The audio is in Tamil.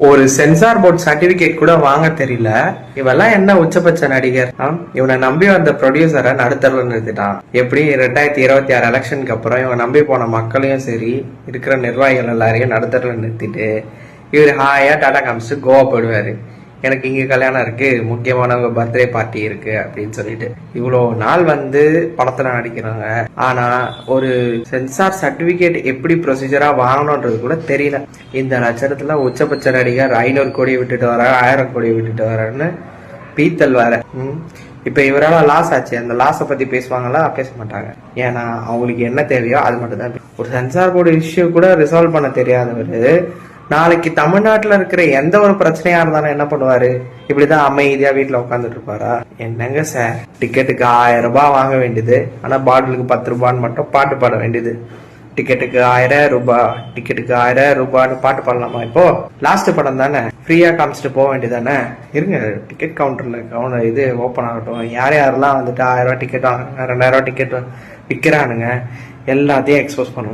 ஒரு சென்சார் போர்ட் சர்டிபிகேட் கூட வாங்க தெரியல. இவெல்லாம் என்ன உச்சபட்ச நடிகர்? இவனை நம்பி வந்த ப்ரொடியூசரை நடுத்தரல நிறுத்திட்டான். எப்படி 2026 எலெக்ஷனுக்கு அப்புறம் இவன் நம்பி போன மக்களையும் சரி இருக்கிற நிர்வாகிகள் எல்லாரையும் நடுத்தரல நிறுத்திட்டு இவர் ஹாயா டாடா காமிச்சு கோவா போயிடுவாரு. எனக்கு இங்க கல்யாணம் இருக்கு, முக்கியமானவங்க பர்த்டே பார்ட்டி இருக்கு அப்படின்னு சொல்லிட்டு இவ்வளோ நாள் படத்துல நடிக்கிறாங்க. ஆனா ஒரு சென்சார் சர்டிபிகேட் எப்படி ப்ரொசீஜரா வாங்கணும்ன்றது கூட தெரியல. இந்த லட்சணத்துல உச்சபட்ச நடிகர் 500 கோடியை விட்டுட்டு வர, 1000 கோடியை விட்டுட்டு வரன்னு பீத்தல் வேற. இப்ப இவரால் லாஸ் ஆச்சு. அந்த லாஸை பத்தி பேசுவாங்களா? பேச மாட்டாங்க. ஏன்னா அவங்களுக்கு என்ன தேவையோ அது மட்டும் தான். ஒரு சென்சார் போர்டு இஷ்யூ கூட ரிசால்வ் பண்ண தெரியாதவர் நாளைக்கு தமிழ்நாட்டுல இருக்கிற எந்த ஒரு பிரச்சனையா இருந்தாலும் என்ன பண்ணுவாரு? இப்படிதான் அமைதியா வீட்டுல உட்காந்துட்டு இருப்பாரா? என்னங்க சார், டிக்கெட்டுக்கு 1000 ரூபாய் வாங்க வேண்டியது, ஆனா பாட்டிலுக்கு 10 ரூபான்னு மட்டும் பாட்டு பாட வேண்டியது. டிக்கெட்டுக்கு 1000 ரூபாய், டிக்கெட்டுக்கு 1000 ரூபான்னு பாட்டு பாடலாமா? இப்போ லாஸ்ட் படம் தானே, ஃப்ரீயா காமிச்சிட்டு போக வேண்டியதானே. இருங்க, டிக்கெட் கவுண்டர்ல இது ஓப்பன் ஆகட்டும். யாரெல்லாம் 1000 ரூபாய் டிக்கெட் வாங்குறாங்க, 2000 ரூபாய் டிக்கெட் விற்கிறானுங்க, எல்லாத்தையும் எக்ஸ்போஸ் பண்ணுவோம்.